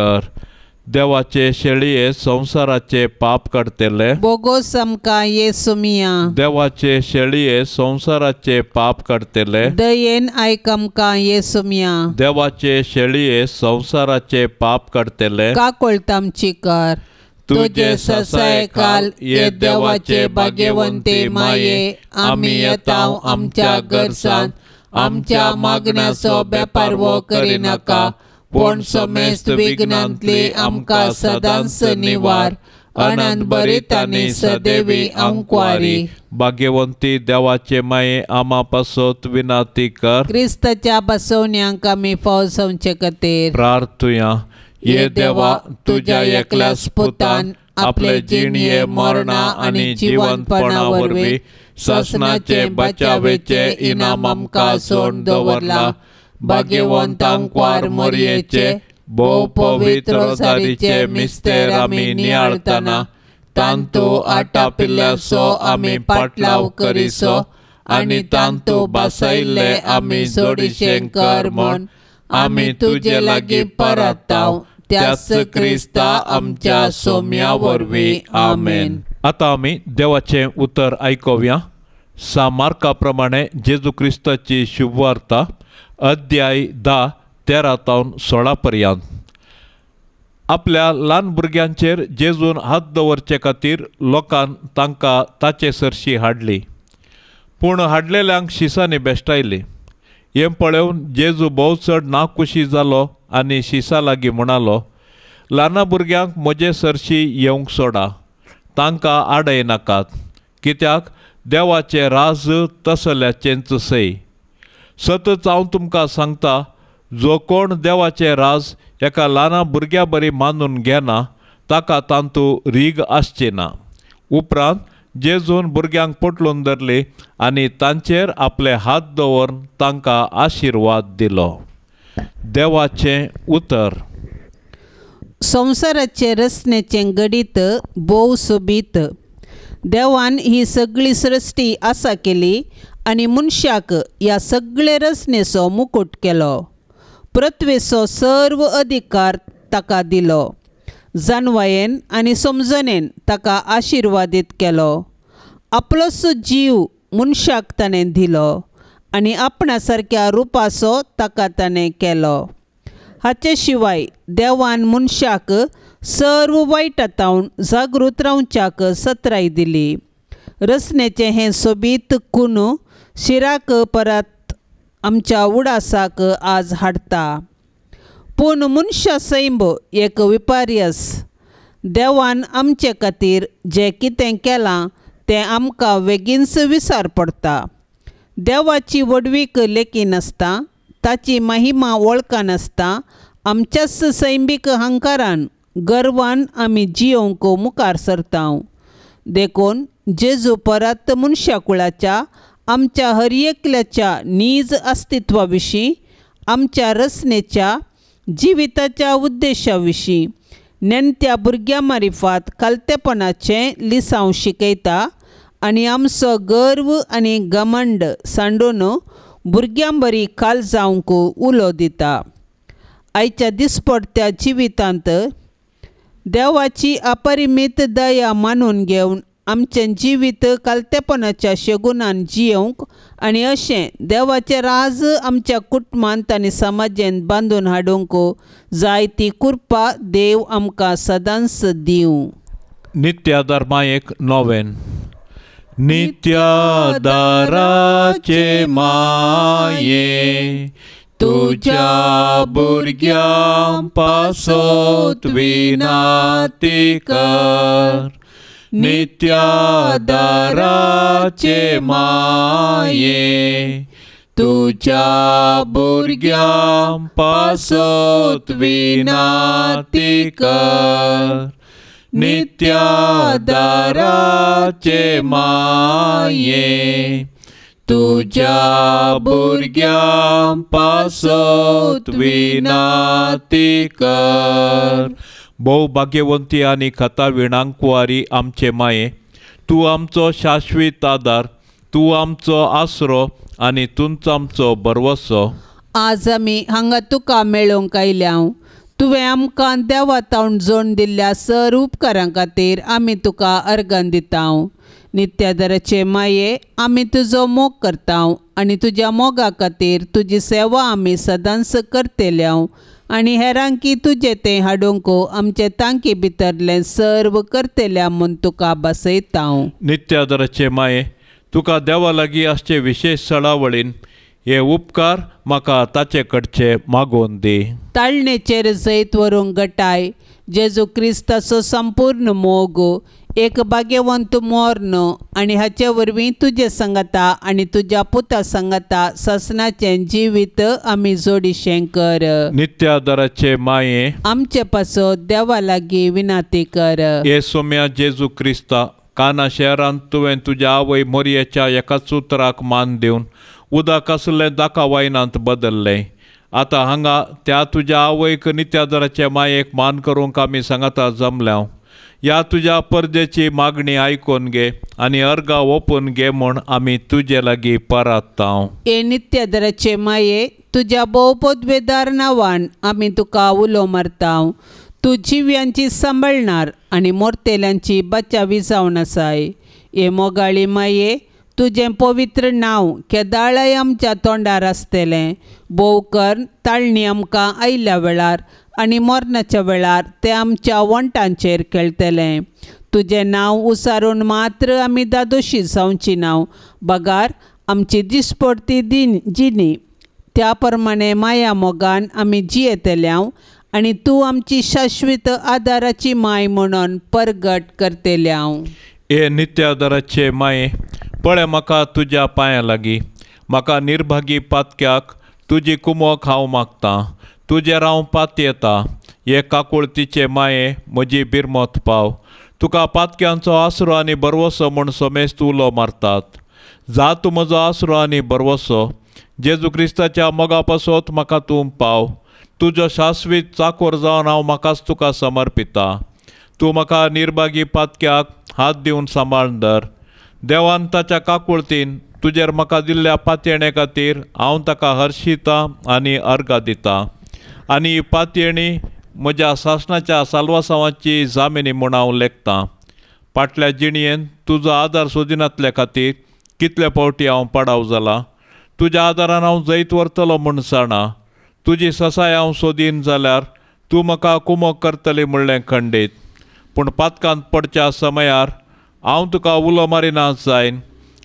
देवाचे शेळये संसाराचे पाप काडतले बोगोस आमकां येसुमिया देवाचे शेळये संसाराचे पाप काडतले दयेन आयक आमकां येसुमिया देवाचे शेळये संसाराचे पाप काडतले का कोळतामची कर तुझे ससाय काल ये देवाचे भाग्यवंते माये आमी येताव आमच्या गरजान आमच्या मागण्याचो बेपार वो करिनाका पण समेस्त विघ्नांतली आमकां सदांच निवार अनंत बरीत आनी सदैवी अंक्वारी भाग्यवंती देवाचे माये आमा पासोत विनाती कर क्रिस्ताच्या बसवण्यांक आमी फावो संचे खातीर प्रार्थुया ये देवा तुझ्या एकल्याच पुतान आपले जिणये मरणा आनी जिवंतपणा वरवीं ससनाचे बचावेचे इनाम आमकां सोडून दवरला भाग्यवंत अंक्वार मोरयेचे भोव पवित्र रोजारीचे मिस्तेर आमी नियाळतना तांतू आटापिल्ल्याचो आमी पाटलाव करिसो आनी तांतू बासायिल्ले आमी जोडिशें कर म्हूण आमी तुजे लागीं परताव त्याच क्रिस्ता आमच्या सोम्या वरवीं आमेन. आतां आमी देवाचें उतर आयकुया. सामार्का प्रमाणे जेजू क्रिस्ताची शुभ वार्ता अध्याय 10 13-16 पर्यंत. आपल्या ल्हान भुरग्यांचेर जेजून हात दवरचे खातीर लोकान तांकां ताचे सरशी हाडली. पूण हाडलेल्यांक शिसांनी बेश्टायली. हें पळोवन जेजू भोव चड नाखुशी जालो आनी शिसा लागीं म्हणालो, ल्हाना भुरग्यांक म्हजे सरशी येवंक सोडा, तांकां आडय नाकात, कित्याक देवाचें राज तसल्याचेंच सै. सतत हांव तुमकां सांगता, जो कोण देवाचें राज एका ल्हाना भुरग्या बरी मानून घेना ताका तांतू रीग आसची ना. उपरांत जेजून भुरग्यांक पटलून धरली आनी तांचेर आपले हात दवरून तांकां आशिर्वाद दिलो. देवाचें उतर. संवसाराचे रचनेचें गणित भोव सोबीत. देवान ही सगळी सृश्टी आसा केली आनी मनशाक ह्या सगळे रचनेचो मुकुट केलो. पृथ्वीचो सर्व अधिकार ताका दिलो. जानवायेन आनी समजणेन ताका आशिर्वादीत केलो. आपलोच जीव मनशाक ताणें दिलो आनी आपणा सारक्या रुपाचो ताका ताणें केलो. हाचे शिवाय देवान मनशाक सर्व वायटांतावन जागृत रावच्याक सत्राय दिली. रचनेचें हें सोबीत खून शिराक परत आमच्या उडासाक आज हाडटा. पूण मनशा सैम एक विपर्यस. देवान आमचे खातीर जें कितें केलां तें आमकां बेगीनच विसर पडटा. देवाची वडवीक लेखी नासता, ताची महिमा वळखनासता आमच्याच सैमीक अहंकारान गर्वान आमी जियोंक मुखार सरता. देखून जेजू परत मनशा कुळाच्या आमच्या हर एकल्याच्या नीज अस्तित्वा विशीं, आमच्या रचनेच्या जिविताच्या उद्देशा विशीं नेणत्या भुरग्यां मारिफात कालतेपणाचें लिसांव शिकयता आनी आमचो गर्व आनी घमंड सांडून भुरग्यां बरी काल जावंक उलो दिता. आयच्या दिसपडत्या जिवितांत देवाची अपरिमीत दया मानून घेवन आमचें जिवीत कालतेपणाच्या शेगुणान जियोंक आनी अशें देवाचें राज आमच्या कुटुंबांत आनी समाजांत बांदून हाडूंक जाय ती कृपा देव आमकां सदांच दिवं. नित्यादारमायेक नोवेन. नित्यादाराचे माये तुझ्या भुरग्यां पासत विनाती कर. नित्यादाराचे माये तुझ्या भुरग्यां पासत विनाती कर. नित्यादाराचे माये तुझ्या भुरग्यां पासत विनाती कर. भोव भाग्यवंती आनी कथा विणांकुवारी आमचे माये, तूं आमचो शाश्वीत आदार, तूं आमचो आसरो आनी तूंच आमचो बरवसो. आज आमी हांगा तुका मेळोवंक आयल्या. तुवें आमकां देवातावन जोड दिल्ल्या सर उपकारां खातीर आमी तुका अर्गां दिता. नित्यादाराचे माये, आमी तुजो मोग करता आनी तुज्या मोगा खातीर तुजी सेवा आमी सदांच करतल्या आनी हेरांकी तुजें तें हाडूंक आमचे तांकी भितरलें सर्व करतल्या म्हूण तुका बसयता. नित्यादाराचे माये, तुका देवा लागीं आसचे विशेष सळावळीन हे उपकार म्हाका ताचे कडचे मागोवन दी. ताळणेचेर जैत व्हरूंक घटाय जेजू क्रिस्ताचो संपूर्ण मोग, एक भाग्यवंत मोर्न आनी हाचे वरवीं तुजे संगता आनी तुज्या पुता संगता ससनाचें जिवीत आमी जोडिशें कर. नित्यादाराचे माये, आमचे पासो देवा लागीं विनाती कर. हे सोम्या जेजू क्रिस्ता, काना शहरांत तुवें तुज्या आवय मोरयेच्या एकाच उतराक मान दिवन उदक आसलें दाका वायनांत बदल्लें. आतां हांगा त्या तुज्या आवयक नित्यादाराचे मायेक मान करूंक आमी सांगता जमल्या. ह्या तुज्या परदेची मागणी आयकून घे आनी अर्गां ओपून घे म्हूण आमी तुजे लागीं परात्ता. हे नित्यादाराचे माये, तुज्या भोवपदवेदार नांवान आमी तुका उलो मारता. तूं जिव्यांची सांबाळणार आनी मोरतेल्यांची बचावी जावन आसाय. हे मोगाळी माये, तुजें पवित्र नांव केदाळय आमच्या तोंडार आसतलें. भोव कर ताळणी आमकां आयिल्ल्या वेळार आनी मरणाच्या वेळार तें आमच्या वंटांचेर खेळटलें. तुजें नांव उसारून मात्र आमी दादोशी जावची नांव. बगार आमची दिसपडती जिणी त्या प्रमाणे माया मोगान आमी जियेतल्या आनी तूं आमची शाश्वीत आदाराची माय म्हणून परगट करतल्या. हे नित्यादाराचे माये, पळय म्हाका तुज्या पांयां लागीं. म्हाका निर्भागी पातक्याक तुजी कुमोक हांव मागतां. तुजेर हांव पात येता. हे काकुळतीचे माये, म्हजी बिरमत पाव. तुका पातक्यांचो आसरो आनी बरवसो म्हूण सोमेस्त उलो मारतात. जा तूं म्हजो आसरो आनी बरवसो. जेजू क्रिस्ताच्या मोगा पासत म्हाका तूं पाव. तुजो शाश्वीत चाकोर जावन हांव म्हाकाच तुका समर्पिता. तूं म्हाका निर्भागी पातक्याक हात दिवन सांबाळून धर. देवान ताच्या काकुळतीन तुजेर म्हाका दिल्ल्या पातयेणे खातीर हांव ताका हर्शिता आनी अर्गां दिता. आनी ही पातयेणी म्हज्या सासणाच्या साल्वासांवाची जामिनी म्हूण हांव लेखतां. फाटल्या जिणयेन तुजो आदार सोदिनातल्या खातीर कितले फावटी हांव पडाव जाला. तुज्या आदारान हांव जैत व्हरतलो म्हूण जाणा. तुजी ससाय हांव सोदीन जाल्यार तूं म्हाका कुमोग करतली म्हणलें खंडीत. पूण पातकांत पडच्या समयार हांव तुका उलो मारिना जायन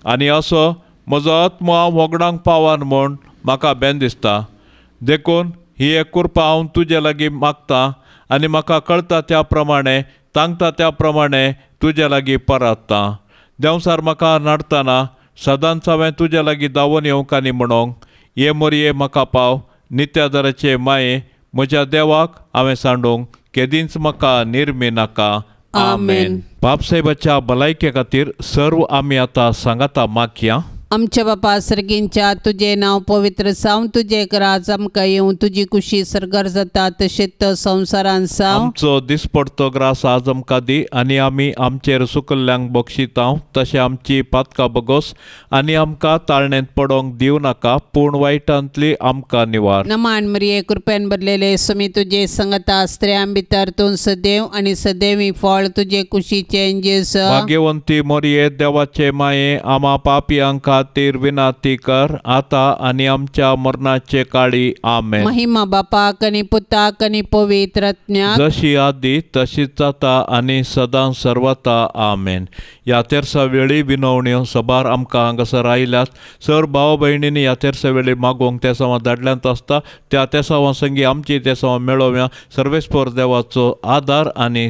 आनी असो म्हजो आत्मो हांव वगडांक पावान म्हूण म्हाका बेन दिसता. देखून ही एक कृपा हांव तुजे लागीं मागतां आनी म्हाका कळटा त्या प्रमाणे सांगता त्या प्रमाणे तुजे लागीं परततां. देंवसार म्हाका नडतना सदांच हांवें तुजे लागीं धांवून येवंक आनी म्हणोंक ये मोरये म्हाका पाव नित्यादाराचे माये म्हज्या देवाक हांवें सांडूंक केदींच म्हाका निर्मी नाका. आमेन. बापसाहेबाच्या भलायके खातीर सर्व आमी आतां सांगाता मागया. आमच्या बापा सर्गींच्या तुझे नाव पवित्र जावं, तुझे राज आमकां येवं, तुजी कुशी सरगर जाता तशेंच संवसारान जावं. आमचो दिसपडतो ग्रास आज आमकां दी आनी आमी आमचेर सुकल्ल्यांक बक्षितांव. तशें आमची पातकां बगोस आनी आमकां ताळणेंत पडोंक दिवं नाका, पूण वायटांतली आमकां निवार. नमान मरिये कृपेन भरलेले सुमी तुजे संगता स्त्रियां भितर तूं सदैव आनी सदैवी फळ तुजे कुशीचे जेस. भाग्यवंती मोरये देवाचे माये आमा पापियांक खातीर विनाती कर आता आनी आमच्या मरणाचे काळी. आमेन. महिमा बापाक आनी पुताक आनी पवित्र आत्म्याक जशी आदी तशीच जाता आनी सदां सर्वता. आमेन. ह्या तेरसा वेळी विनवण्यो सभार आमकां हांगासर आयल्यात. सर भाव भयणींनी ह्या तेरसा वेळी मागोवंक ते सवां धाडल्यांत आसता. त्या ते सवां संगी आमची ते सवां मेळोव्या. सर्वेस्पर देवाचो आदार आनी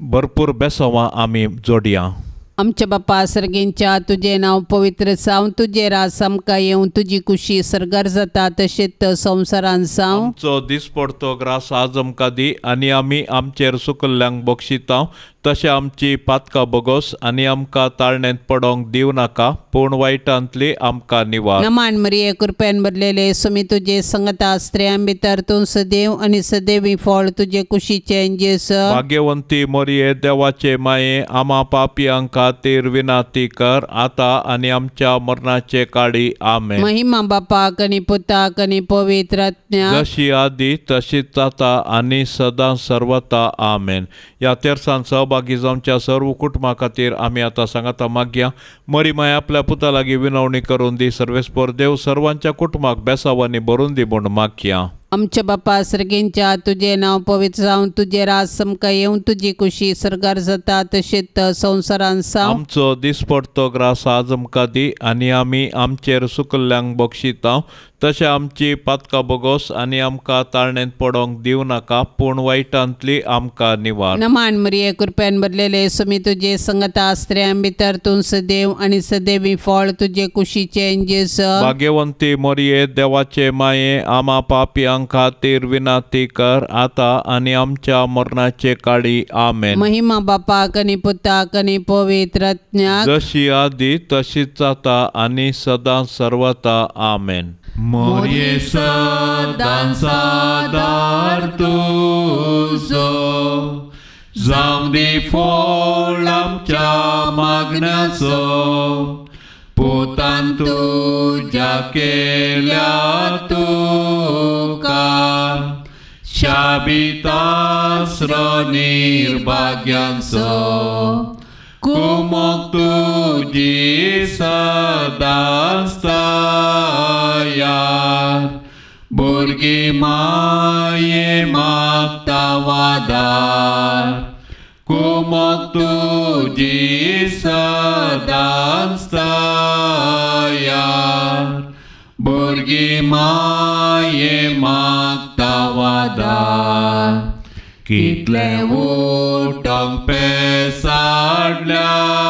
भरपूर बेसवां आमी जोडया. आमच्या बापा सर्गींच्या तुझे नाव पवित्र जावं, तुझे राज आमकां येवं, तुजी कुशी सरगर जाता तशेंच संवसारान जावं. आमचो दिसपडतो ग्रास आज आमकां दी आनी आमी आमचेर सुकल्ल्यांक बक्षितांव. तशें आमची पातकां बगोस आनी आमकां ताळणेंत पडोंक दिवं नाका, पूण वायटांतली आमकां निवार. नमान मरिये कृपेन भरलेले सुमी तुजे संगता स्त्रियां भितर तूं सदैव आनी सदैवी फळ तुजे कुशीचे जेस. भाग्यवंती मोरये देवाचे माये आमा पापियांक खातीर विनाती कर आता आनी आमच्या मरणाचे काळी. आमेन. महिमा बापाक आनी पुताक आनी पवित्र आत्म्याक जशी आदी तशीच जाता आनी सदां सर्वता. आमेन. ह्या तेरसान सहभागी जावच्या सर्व कुटुंबा खातीर आमी आतां सांगाता मागया. मरी माय आपल्या पुता लागीं विनवणी करून दी. सर्वेस्पर देव सर्वांच्या कुटुंबाक बेसावांनी भरून दी म्हूण मागया. आमच्या बापा सर्गींच्या तुझे नाव पवित्र जावं, तुझे राज आमकां येवं, तुजी कुशी सरगार जाता तशेंच संवसारान जावं. आमचो दिसपडतो ग्रास आज आमकां दी आनी आमी आमचेर सुकल्ल्यांक बक्षितांव. तशें आमची पातकां बगोस आनी आमकां ताळणेंत पडोंक दिवं नाका, पूण वायटांतली आमकां निवार. नमान मरिये कृपेन भरलेले सुमी तुजे संगता स्त्रियां भितर तूं सदैव आनी सदैवी फळ तुजे कुशीचे जेस. भाग्यवंती मोरये देवाचे माये आमा पापियांक खातीर विनाती कर आता आनी आमच्या मरणाचे काळी. आमेन. महिमा बापाक आनी पुताक आनी पवित्र आत्म्याक जशी आदी तशीच जाता आनी सदां सर्वता. आमेन. मोरये सदां सादार तुजो जावं दी फळ आमच्या मागण्याचो. पोतान तुज्या केल्या तुका शाबीत आसरो निर्भाग्यांचो. कुमोग तुजी सदांच तयार. भुरगीं माये मागता वादार. कुमोग तुजी सदांच तयार. भुरगीं माये मागता वादार. कितले उठोंक पेसाडल्यार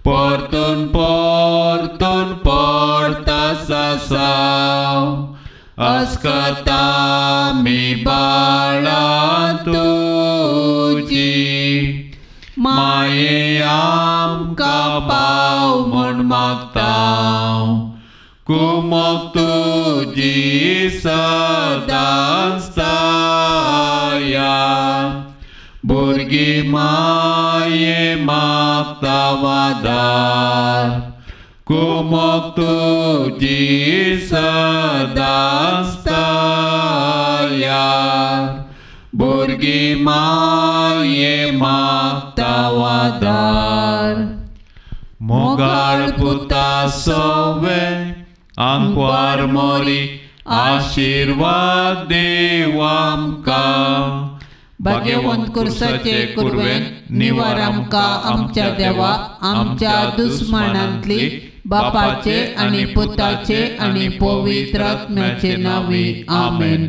परतून परतून पडटा सासाव. अस्कता मी बाळा तुजी माये आमकां पाव म्हूण मागतां. कुमोग तुजी सदांच तयार. भुरगीं माये मागता वादार. कुमोग तुजी सदांच तयार. बुरगी माये मागता वादार मोगाळ पुता सोवे आंकवार मोरी आशीर्वाद देव आमकां भाग्यवंत कुर्साचे कुरवेन निवार आमकां आमच्या देवा आमच्या दुस्मनांतली बापाचे आणि पुताचे आणि पवित्र आत्म्याचे नावी आमेन.